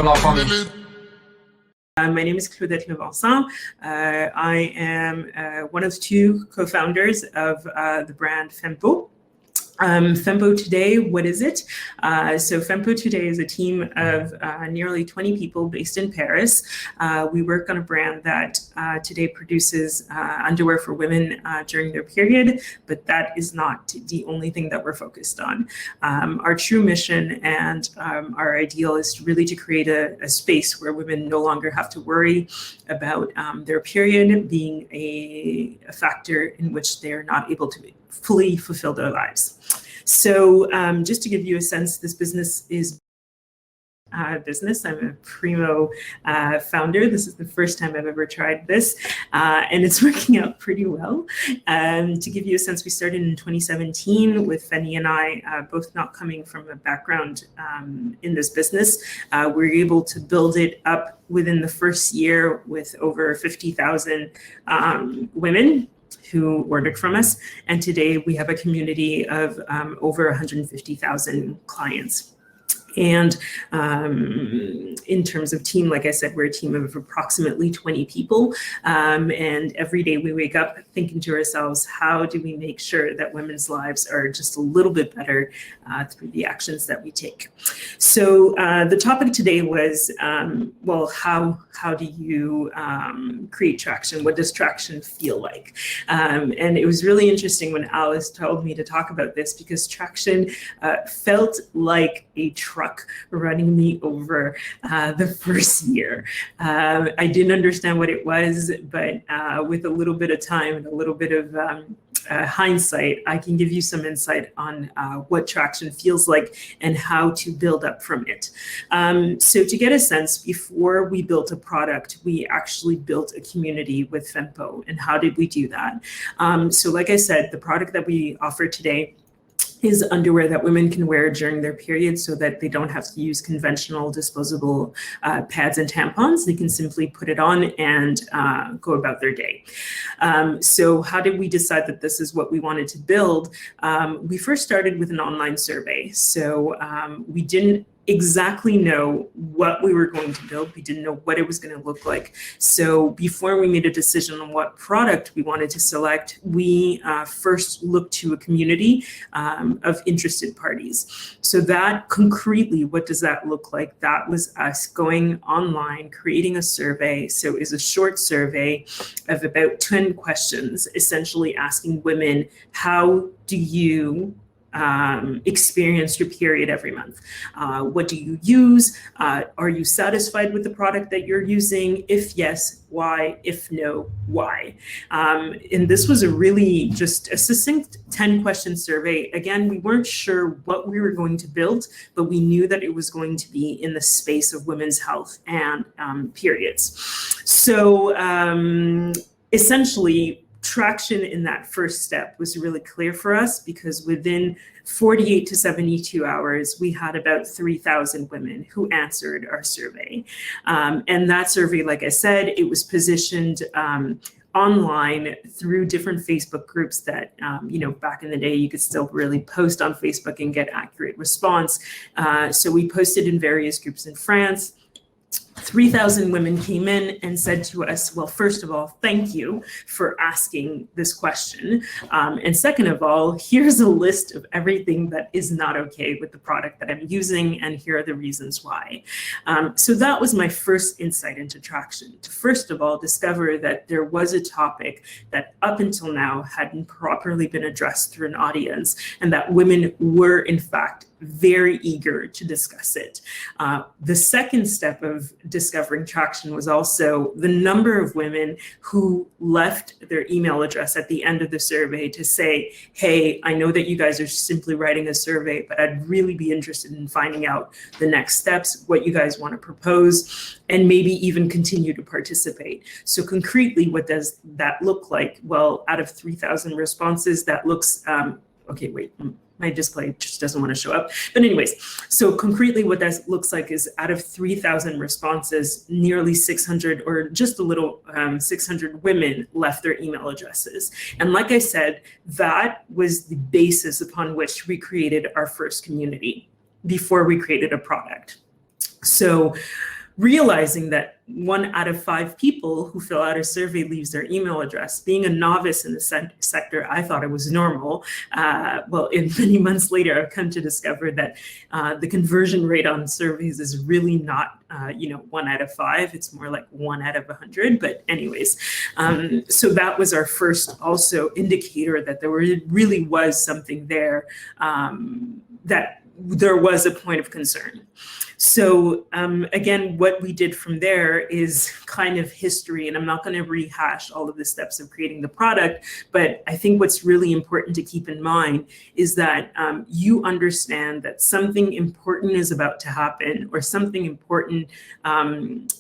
de la famille. My name is Claudette. I am one of two co-founders of the brand Fempo. Fempo today, what is it? So Fempo today is a team of nearly 20 people based in Paris. We work on a brand that today produces underwear for women during their period, but that is not the only thing that we're focused on. Our true mission and our ideal is really to create a space where women no longer have to worry about their period being a factor in which they're not able to fully fulfill their lives. So just to give you a sense, this business is business. I'm a primo founder. This is the first time I've ever tried this, and it's working out pretty well. To give you a sense, we started in 2017 with Fanny and I, both not coming from a background in this business. We were able to build it up within the first year with over 50,000 women who ordered from us. And today we have a community of over 150,000 clients. And in terms of team, like I said, we're a team of approximately 20 people. And every day we wake up thinking to ourselves, how do we make sure that women's lives are just a little bit better through the actions that we take? So the topic today was, well, how do you create traction? What does traction feel like? And it was really interesting when Alice told me to talk about this, because traction felt like a truck running me over the first year. I didn't understand what it was, but with a little bit of time and a little bit of hindsight, I can give you some insight on what traction feels like and how to build up from it. So to get a sense, before we built a product, we actually built a community with Fempo. And how did we do that? So like I said, the product that we offer today is underwear that women can wear during their period so that they don't have to use conventional disposable pads and tampons. They can simply put it on and go about their day. So how did we decide that this is what we wanted to build? We first started with an online survey. So we didn't exactly know what we were going to build. We didn't know what it was going to look like. So before we made a decision on what product we wanted to select, we first looked to a community of interested parties. So that concretely, what does that look like? That was us going online, creating a survey. So it's a short survey of about 10 questions, essentially asking women, how do you experience your period every month? What do you use? Are you satisfied with the product that you're using? If yes, why? If no, why? And this was a really just a succinct 10-question survey. Again, we weren't sure what we were going to build, but we knew that it was going to be in the space of women's health and periods. So essentially, traction in that first step was really clear for us, because within 48 to 72 hours, we had about 3,000 women who answered our survey. And that survey, like I said, it was positioned online through different Facebook groups that, back in the day, you could still really post on Facebook and get accurate response. So we posted in various groups in France. 3,000 women came in and said to us, well, first of all, thank you for asking this question. And second of all, here's a list of everything that is not okay with the product that I'm using, and here are the reasons why. So that was my first insight into traction, to first of all discover that there was a topic that up until now hadn't properly been addressed through an audience, and that women were in fact very eager to discuss it. The second step of discovering traction was also the number of women who left their email address at the end of the survey to say, hey, I know that you guys are simply writing a survey, but I'd really be interested in finding out the next steps, what you guys want to propose, and maybe even continue to participate. So concretely, what does that look like? Well, out of 3,000 responses, that looks, okay, wait. My display just doesn't want to show up. But anyways, so concretely what that looks like is out of 3,000 responses, nearly 600 or just a little 600 women left their email addresses. And like I said, that was the basis upon which we created our first community before we created a product. So realizing that 1 out of 5 people who fill out a survey leaves their email address. Being a novice in the sector, I thought it was normal. Well, in many months later, I've come to discover that the conversion rate on surveys is really not, 1 out of 5. It's more like 1 out of 100. But anyways, so that was our first also indicator that there really was something there, that there was a point of concern. So again, what we did from there is kind of history, and I'm not going to rehash all of the steps of creating the product, but I think what's really important to keep in mind is that you understand that something important is about to happen, or something important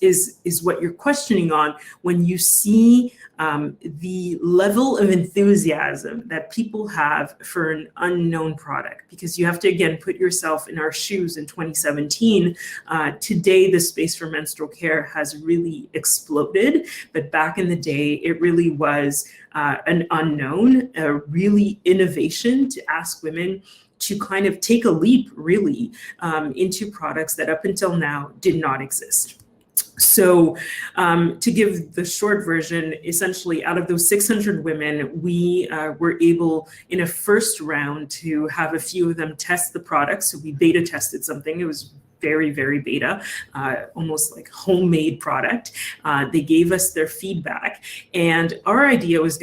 is what you're questioning on when you see the level of enthusiasm that people have for an unknown product. Because you have to, again, put yourself in our shoes in 2017. Today, the space for menstrual care has really exploded, but back in the day, it really was an unknown, a really innovation to ask women to kind of take a leap, really, into products that up until now did not exist. So to give the short version, essentially out of those 600 women, we were able in a first round to have a few of them test the product. So we beta tested something. It was very, very beta, almost like homemade product. They gave us their feedback, and our idea was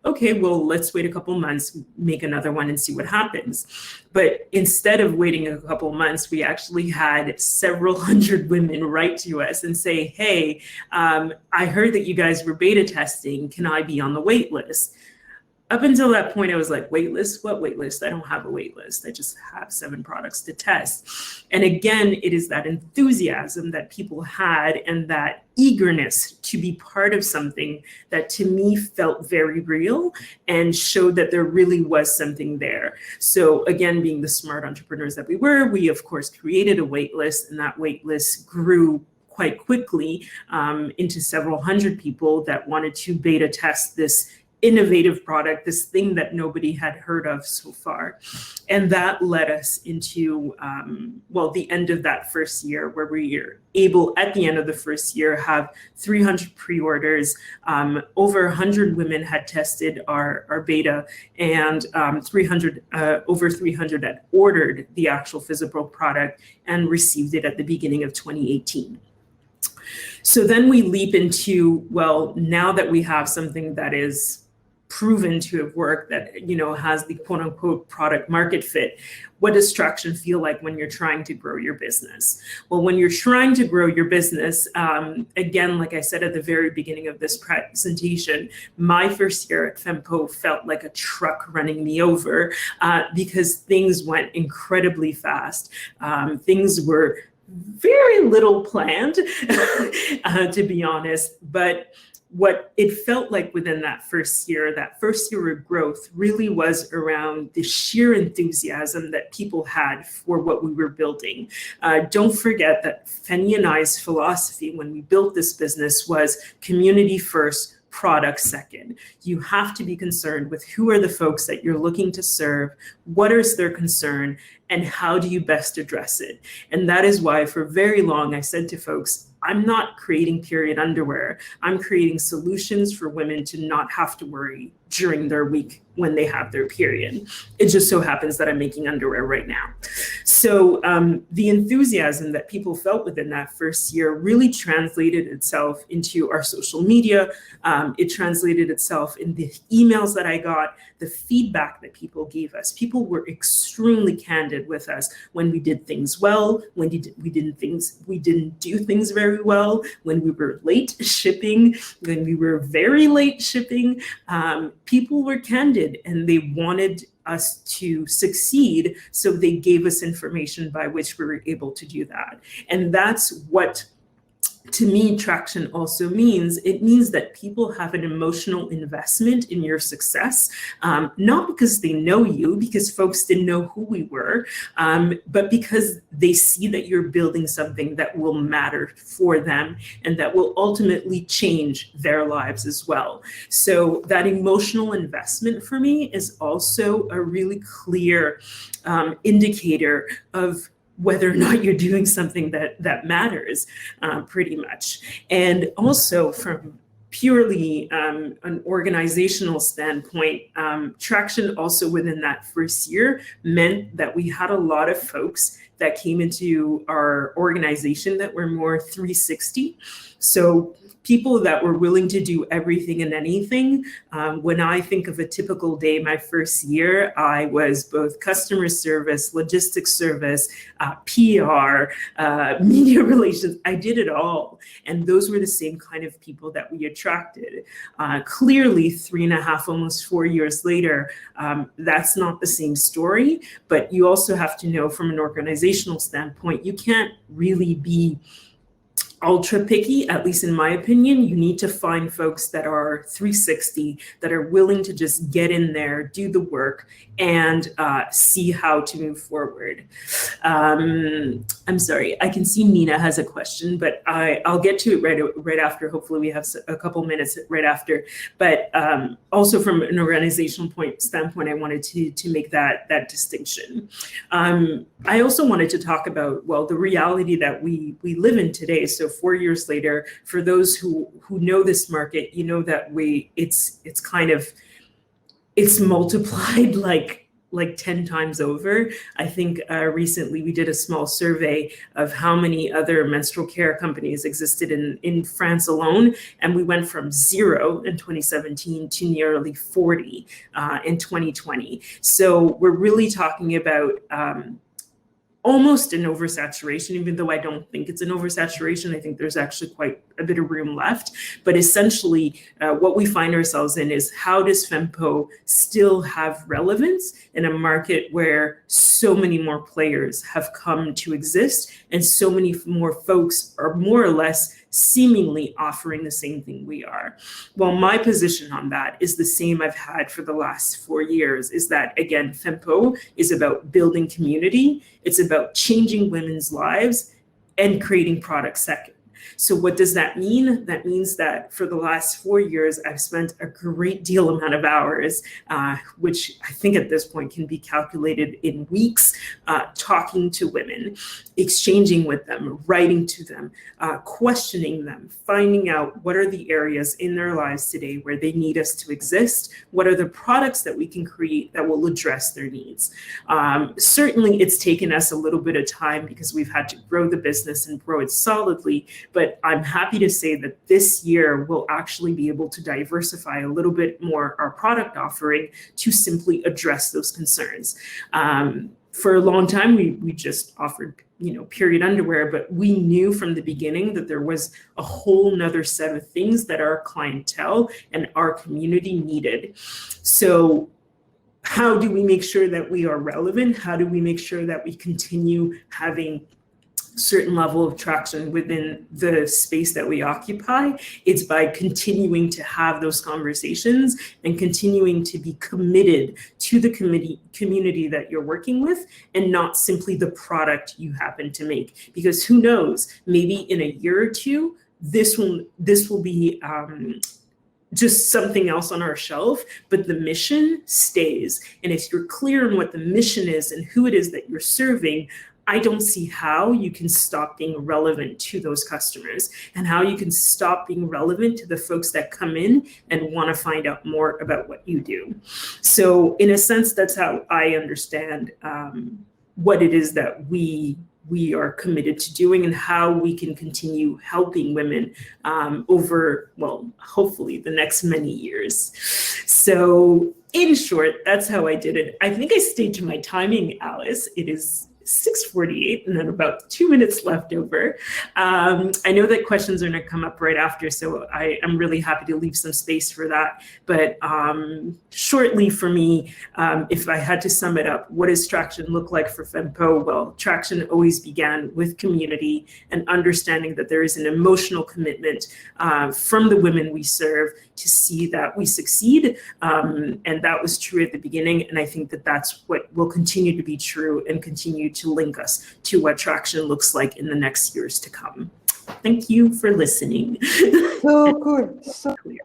okay, well, let's wait a couple months, make another one and see what happens. But instead of waiting a couple months, we actually had several hundred women write to us and say, hey, I heard that you guys were beta testing. Can I be on the wait list? Up until that point, I was like, wait list? What wait list? I don't have a wait list. I just have 7 products to test. And again, it is that enthusiasm that people had and that eagerness to be part of something that to me felt very real and showed that there really was something there. So again, being the smart entrepreneurs that we were, we of course created a wait list, and that wait list grew quite quickly into several hundred people that wanted to beta test this innovative product, this thing that nobody had heard of so far. And that led us into, the end of that first year, where we were able, at the end of the first year, have 300 pre-orders. Over 100 women had tested our beta, and over 300 had ordered the actual physical product and received it at the beginning of 2018. So then we leap into, well, now that we have something that is proven to have worked, that has the quote unquote product market fit, what does traction feel like when you're trying to grow your business? Well, when you're trying to grow your business, again, like I said at the very beginning of this presentation, my first year at Fempo felt like a truck running me over because things went incredibly fast. Things were very little planned, to be honest, but what it felt like within that first year of growth really was around the sheer enthusiasm that people had for what we were building. Don't forget that Fanny and I's philosophy when we built this business was community first, product second. You have to be concerned with who are the folks that you're looking to serve, what is their concern, and how do you best address it? And that is why for very long I said to folks, I'm not creating period underwear. I'm creating solutions for women to not have to worry during their week when they have their period. It just so happens that I'm making underwear right now. So the enthusiasm that people felt within that first year really translated itself into our social media. It translated itself in the emails that I got, the feedback that people gave us. People were extremely candid with us when we did things well, when we didn't do things very well, when we were late shipping, when we were very late shipping. People were candid and they wanted us to succeed. So they gave us information by which we were able to do that. And that's what, to me, traction also means. It means that people have an emotional investment in your success, not because they know you, because folks didn't know who we were, but because they see that you're building something that will matter for them and that will ultimately change their lives as well. So that emotional investment for me is also a really clear indicator of whether or not you're doing something that matters, pretty much. And also from purely an organizational standpoint, traction also within that first year meant that we had a lot of folks that came into our organization that were more 360. So people that were willing to do everything and anything. When I think of a typical day, my first year, I was both customer service, logistics service, PR, media relations. I did it all. And those were the same kind of people that we attracted. Clearly, 3.5, almost 4 years later, that's not the same story. But you also have to know from an organizational standpoint, you can't really be ultra picky, at least in my opinion. You need to find folks that are 360, that are willing to just get in there, do the work, and see how to move forward. I'm sorry, I can see Nina has a question, but I'll get to it right after. Hopefully we have a couple minutes right after. But also from an organizational standpoint, I wanted to make that distinction. I also wanted to talk about, well, the reality that we live in today. So 4 years later, for those who know this market, you know that it's multiplied like 10 times over. I think recently we did a small survey of how many other menstrual care companies existed in France alone, and we went from 0 in 2017 to nearly 40 in 2020. So we're really talking about almost an oversaturation, even though I don't think it's an oversaturation. I think there's actually quite a bit of room left. But essentially, what we find ourselves in is, how does Fempo still have relevance in a market where so many more players have come to exist and so many more folks are more or less seemingly offering the same thing we are? Well, my position on that is the same I've had for the last 4 years, is that, again, Fempo is about building community. It's about changing women's lives and creating products second. So what does that mean? That means that for the last 4 years, I've spent a great deal amount of hours, which I think at this point can be calculated in weeks, talking to women, exchanging with them, writing to them, questioning them, finding out what are the areas in their lives today where they need us to exist, what are the products that we can create that will address their needs. Certainly, it's taken us a little bit of time because we've had to grow the business and grow it solidly, but I'm happy to say that this year we'll actually be able to diversify a little bit more our product offering to simply address those concerns. For a long time, we just offered, period underwear, but we knew from the beginning that there was a whole nother set of things that our clientele and our community needed. So how do we make sure that we are relevant? How do we make sure that we continue having certain level of traction within the space that we occupy? It's by continuing to have those conversations and continuing to be committed to the community that you're working with, and not simply the product you happen to make. Because who knows, maybe in a year or two, this will be just something else on our shelf, but the mission stays. And if you're clear on what the mission is and who it is that you're serving, I don't see how you can stop being relevant to those customers, and how you can stop being relevant to the folks that come in and want to find out more about what you do. So in a sense, that's how I understand what it is that we are committed to doing, and how we can continue helping women over, well, hopefully the next many years. So in short, that's how I did it. I think I stayed to my timing, Alice. It is 6:48 and then about 2 minutes left over. I know that questions are going to come up right after, so I am really happy to leave some space for that. But shortly for me, if I had to sum it up, what does traction look like for Fempo? Well, traction always began with community and understanding that there is an emotional commitment from the women we serve to see that we succeed. And that was true at the beginning. And I think that that's what will continue to be true and continue to link us to what traction looks like in the next years to come. Thank you for listening. So cool. So clear.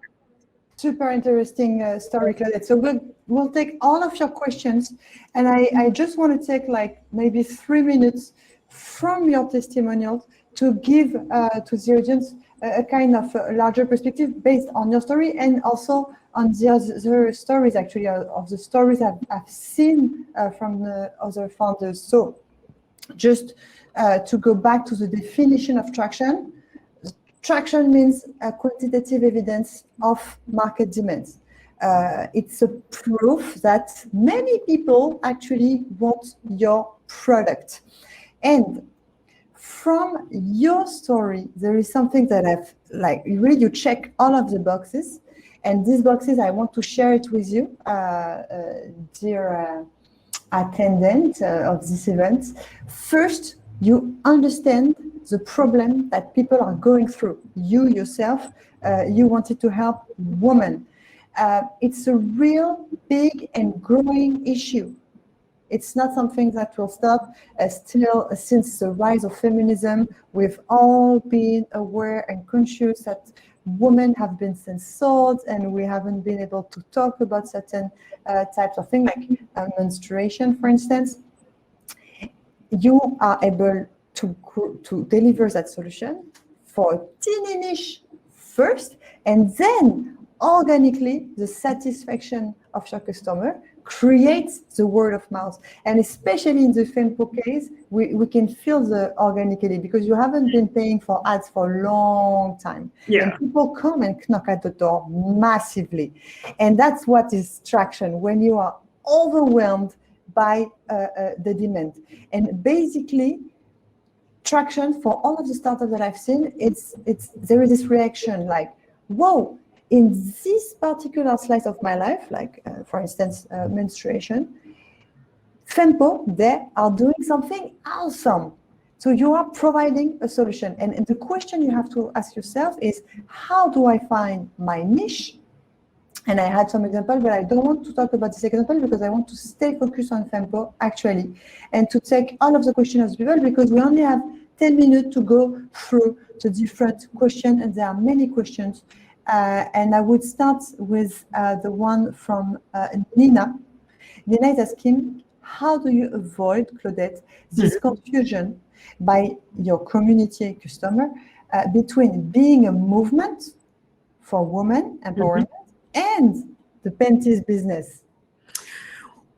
Super interesting story, Claudette. So we'll take all of your questions, and I just want to take like maybe 3 minutes from your testimonials to give to the audience a kind of a larger perspective based on your story and also on the other stories, actually, of the stories I've seen from the other founders. So just to go back to the definition of traction, traction means a quantitative evidence of market demands. It's a proof that many people actually want your product. And from your story, there is something that I've really, you check all of the boxes. And these boxes, I want to share it with you, dear attendant of this event. First, you understand the problem that people are going through. You yourself, you wanted to help women. It's a real big and growing issue. It's not something that will stop. Still, since the rise of feminism, we've all been aware and conscious that women have been censored and we haven't been able to talk about certain types of things, like menstruation, for instance. You are able to deliver that solution for a teeny niche first, and then organically the satisfaction of your customer creates the word of mouth. And especially in the Fempo case, we can feel the organically, because you haven't been paying for ads for a long time. Yeah. And people come and knock at the door massively. And that's what is traction, when you are overwhelmed by the demand. And basically, traction for all of the startups that I've seen, there is this reaction like, whoa, in this particular slice of my life, like for instance, menstruation, Fempo, they are doing something awesome. So you are providing a solution. And the question you have to ask yourself is, how do I find my niche? And I had some examples, but I don't want to talk about this example because I want to stay focused on Fempo actually, and to take all of the questions of people, because we only have 10 minutes to go through the different questions, and there are many questions. And I would start with the one from Nina. Nina is asking, how do you avoid, Claudette, this confusion by your community customer between being a movement for women empowerment and the panties business?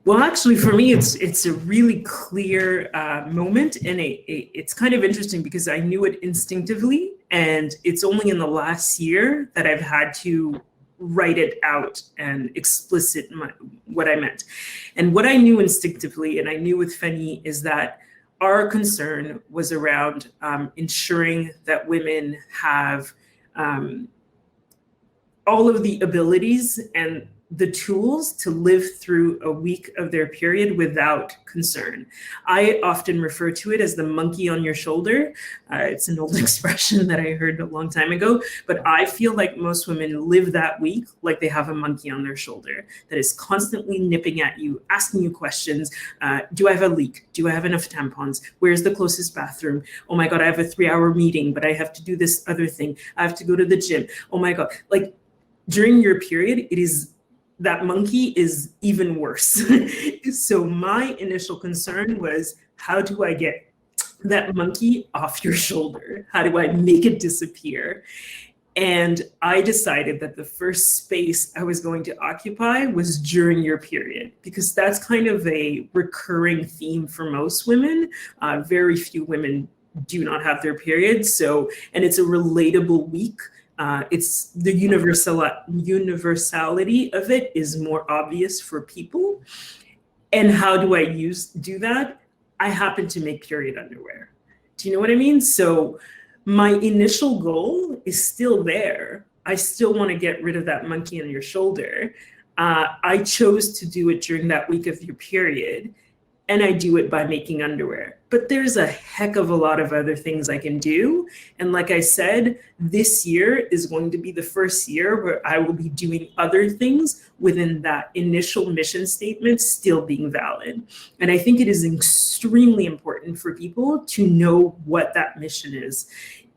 Well, actually, for me, it's a really clear moment, and it's kind of interesting because I knew it instinctively, and it's only in the last year that I've had to write it out and explicit what I meant. And what I knew instinctively, and I knew with Fanny, is that our concern was around ensuring that women have all of the abilities and the tools to live through a week of their period without concern. I often refer to it as the monkey on your shoulder. It's an old expression that I heard a long time ago, but I feel like most women live that week like they have a monkey on their shoulder that is constantly nipping at you, asking you questions. Do I have a leak? Do I have enough tampons? Where's the closest bathroom? Oh my God, I have a 3-hour meeting, but I have to do this other thing. I have to go to the gym. Oh my God. Like during your period, that monkey is even worse. So my initial concern was, how do I get that monkey off your shoulder? How do I make it disappear? And I decided that the first space I was going to occupy was during your period, because that's kind of a recurring theme for most women. Very few women do not have their period. So, and it's a relatable week. It's the universality of it is more obvious for people. And how do I do that? I happen to make period underwear. Do you know what I mean? So my initial goal is still there. I still want to get rid of that monkey on your shoulder. I chose to do it during that week of your period, and I do it by making underwear. But there's a heck of a lot of other things I can do. And like I said, this year is going to be the first year where I will be doing other things within that initial mission statement still being valid. And I think it is extremely important for people to know what that mission is.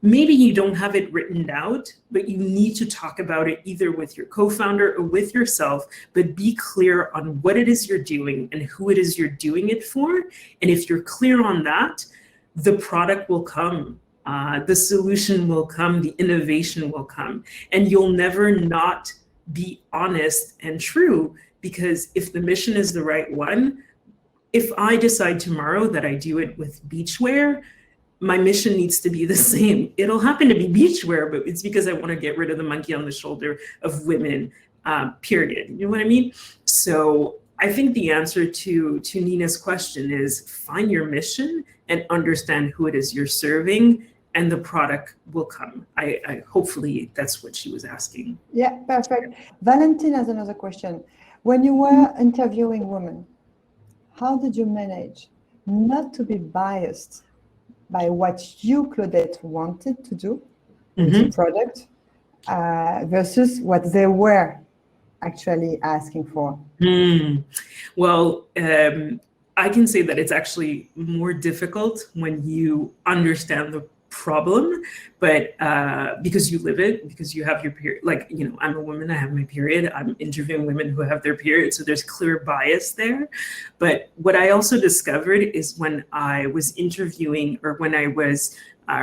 Maybe you don't have it written out, but you need to talk about it either with your co-founder or with yourself, but be clear on what it is you're doing and who it is you're doing it for. And if you're clear on that, the product will come. The solution will come, the innovation will come, and you'll never not be honest and true, because if the mission is the right one, if I decide tomorrow that I do it with beachwear, my mission needs to be the same. It'll happen to be beachwear, but it's because I want to get rid of the monkey on the shoulder of women, period. You know what I mean? So I think the answer to Nina's question is find your mission and understand who it is you're serving, and the product will come. I hopefully that's what she was asking. Yeah, perfect. Valentine has another question. When you were interviewing women, how did you manage not to be biased by what you, Claudette, wanted to do with the product versus what they were actually asking for? Well, I can say that it's actually more difficult when you understand the problem, but because you live it, because you have your period. Like, you know, I'm a woman, I have my period, I'm interviewing women who have their period, so there's clear bias there. But what I also discovered is when I was interviewing, or when I was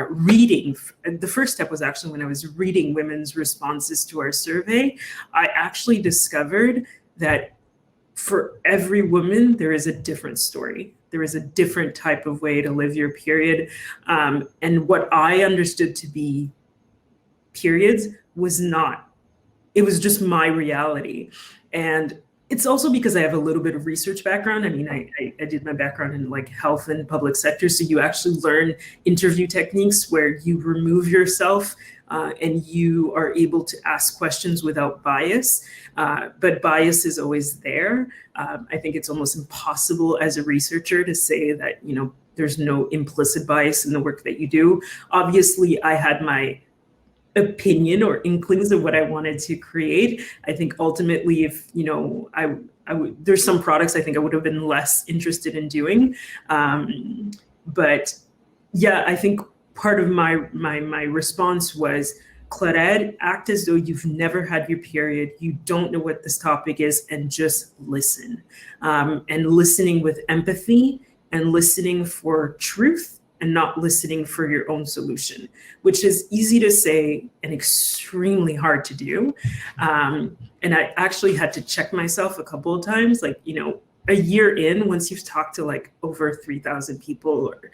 reading, the first step was actually when I was reading women's responses to our survey, I actually discovered that for every woman, there is a different story. There is a different type of way to live your period. And what I understood to be periods was not, it was just my reality. And it's also because I have a little bit of research background. I mean, I did my background in like health and public sector. So you actually learn interview techniques where you remove yourself and you are able to ask questions without bias. But bias is always there. I think it's almost impossible as a researcher to say that, you know, there's no implicit bias in the work that you do. Obviously, I had my opinion or inklings of what I wanted to create. I think ultimately, if, you know, there's some products I think I would have been less interested in doing. But yeah, I think part of my response was, Claudette, act as though you've never had your period. You don't know what this topic is, and just listen. And listening with empathy and listening for truth, and not listening for your own solution, which is easy to say and extremely hard to do. And I actually had to check myself a couple of times, like, you know, a year in, once you've talked to like over 3,000 people, or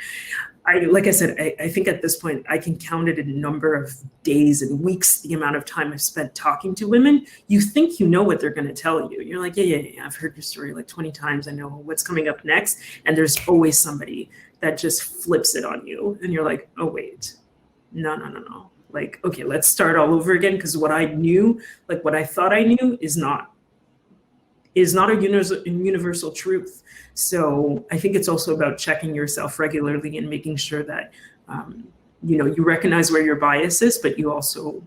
like I said, I think at this point I can count it in a number of days and weeks, the amount of time I've spent talking to women. You think you know what they're going to tell you. You're like, yeah, I've heard your story like 20 times. I know what's coming up next. And there's always somebody that just flips it on you. And you're like, oh, wait, no. Like, okay, let's start all over again. Because what I knew, like what I thought I knew is not a universal truth. So I think it's also about checking yourself regularly and making sure that, you know, you recognize where your bias is, but you also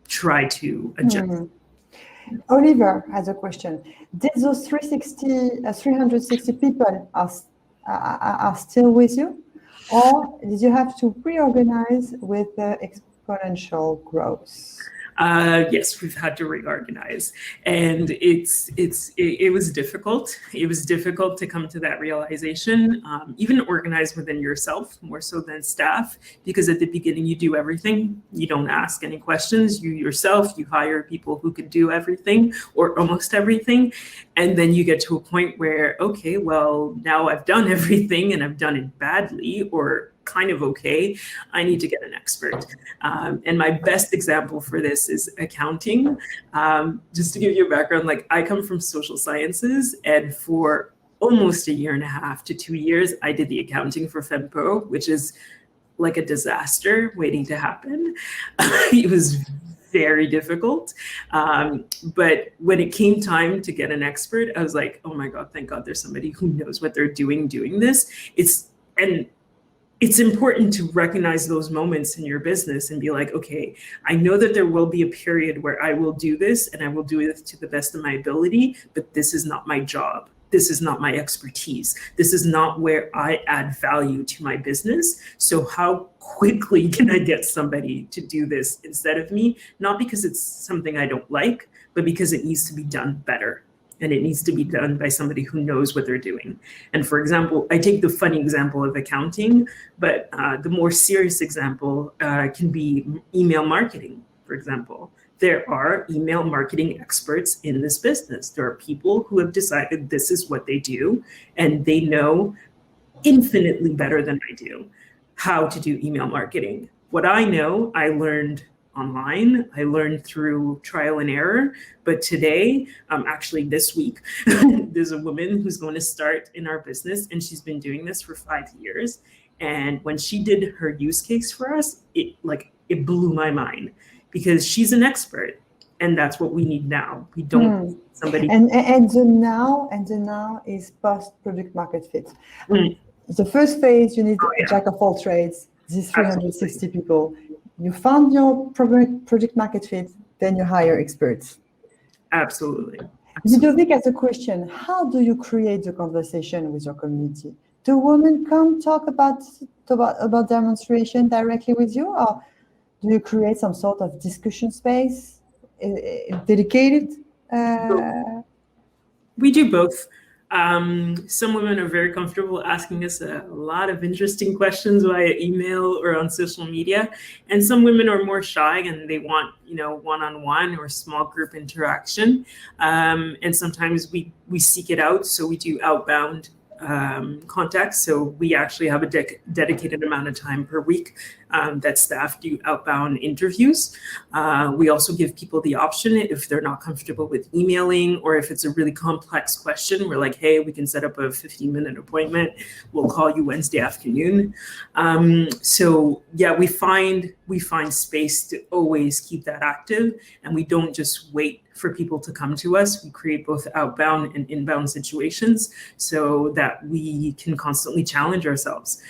try to adjust. Oliver has a question. Did those 360 people are still with you? Or did you have to reorganize with the exponential growth? Yes, we've had to reorganize, and it was difficult. It was difficult to come to that realization, even organize within yourself more so than staff, because at the beginning you do everything. You don't ask any questions. You yourself, you hire people who can do everything or almost everything. And then you get to a point where, okay, well, now I've done everything and I've done it badly or kind of okay, I need to get an expert. And my best example for this is accounting. Just to give you a background, like I come from social sciences, and for almost a year and a half to 2 years, I did the accounting for Fempo, which is like a disaster waiting to happen. It was very difficult. But when it came time to get an expert, I was like, oh my God, thank God there's somebody who knows what they're doing this. It's important to recognize those moments in your business and be like, okay, I know that there will be a period where I will do this and I will do it to the best of my ability, but this is not my job. This is not my expertise. This is not where I add value to my business. So how quickly can I get somebody to do this instead of me? Not because it's something I don't like, but because it needs to be done better. and it needs to be done by somebody who knows what they're doing. And for example, I take the funny example of accounting, but the more serious example can be email marketing, for example. There are email marketing experts in this business. There are people who have decided this is what they do, and they know infinitely better than I do how to do email marketing. What I know, I learned online. I learned through trial and error. But today, actually this week, there's a woman who's going to start in our business, and she's been doing this for 5 years. And when she did her use case for us, it blew my mind, because she's an expert, and that's what we need now. We don't somebody. And the now is post product market fit. The first phase, you need a jack of all trades. These 360 Absolutely. people. You found your product market fit, then you hire experts. Absolutely. Ludovic has a question. How do you create the conversation with your community? Do women come talk about demonstration directly with you, or do you create some sort of discussion space dedicated? We do both. Some women are very comfortable asking us a lot of interesting questions via email or on social media. And some women are more shy and they want, one-on-one or small group interaction. And sometimes we seek it out. So we do outbound contacts. So we actually have a dedicated amount of time per week that staff do outbound interviews. We also give people the option, if they're not comfortable with emailing, or if it's a really complex question, we're like, hey, we can set up a 15-minute appointment. We'll call you Wednesday afternoon. So yeah, we find space to always keep that active, and we don't just wait for people to come to us. We create both outbound and inbound situations so that we can constantly challenge ourselves.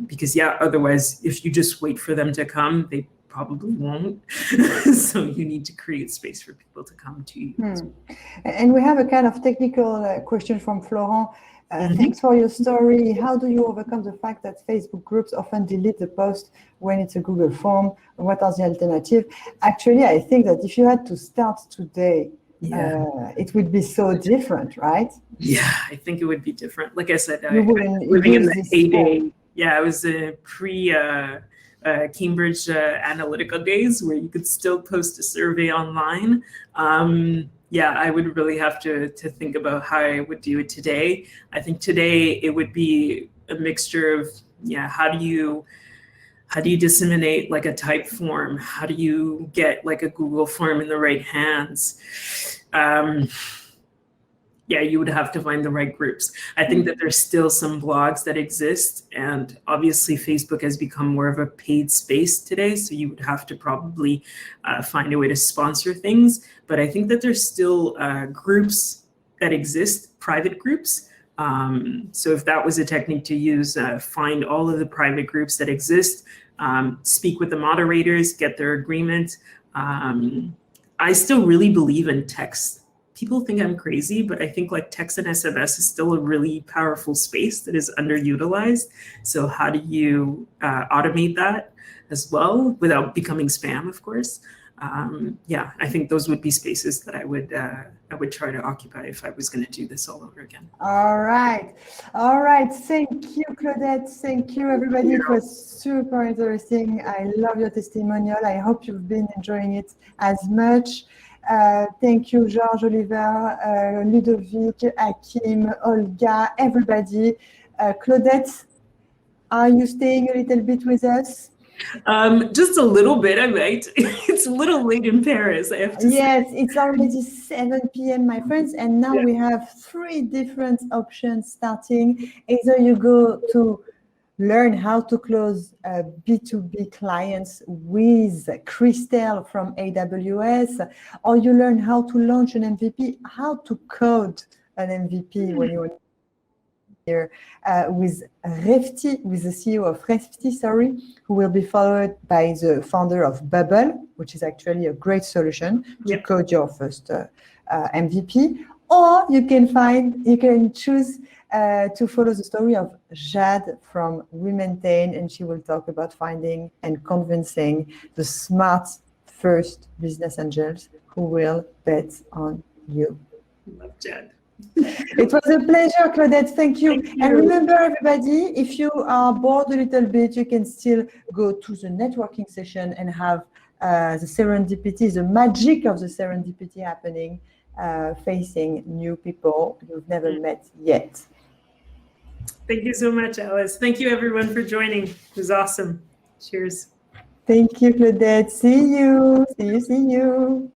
Because otherwise, if you just wait for them to come, they probably won't. So you need to create space for people to come to you. And we have a kind of technical question from Florent. Thanks for your story. How do you overcome the fact that Facebook groups often delete the post when it's a Google form? What are the alternatives? Actually, I think that if you had to start today, it would be so different, right? Yeah, I think it would be different. Like I said, I wouldn't living in use the this heyday. form. Yeah, it was a Cambridge Analytica days where you could still post a survey online. I would really have to think about how I would do it today. I think today it would be a mixture of, how do you disseminate like a type form? How do you get like a Google form in the right hands? You would have to find the right groups. I think that there's still some blogs that exist, and obviously Facebook has become more of a paid space today, so you would have to probably find a way to sponsor things. But I think that there's still groups that exist, private groups. So if that was a technique to use, find all of the private groups that exist, speak with the moderators, get their agreement. I still really believe in text. People think I'm crazy, but I think like text and SMS is still a really powerful space that is underutilized. So how do you automate that as well without becoming spam, of course? I think those would be spaces that I would try to occupy if I was going to do this all over again. All right. Thank you, Claudette. Thank you, everybody. It was super interesting. I love your testimonial. I hope you've been enjoying it as much. Thank you, Georges, Oliver, Ludovic, Hakim, Olga, everybody. Claudette, are you staying a little bit with us? Just a little bit, I might. It's a little late in Paris, I have to say. Yes, it's already 7 p.m., my friends, and now we have 3 different options starting. Either you go to learn how to close B2B clients with Christelle from AWS, or you learn how to launch an MVP, how to code an MVP when you're here with Refti, with the CEO of Refti, who will be followed by the founder of Bubble, which is actually a great solution to code your first MVP. Or you can choose to follow the story of Jade from Womentain, and she will talk about finding and convincing the smart first business angels who will bet on you. Love Jen. It was a pleasure, Claudette. Thank you. Thank you. And remember, everybody, if you are bored a little bit, you can still go to the networking session and have the serendipity, the magic of the serendipity happening, facing new people you've never met yet. Thank you so much, Alice. Thank you, everyone, for joining. It was awesome. Cheers. Thank you, Claudette. See you. See you. See you.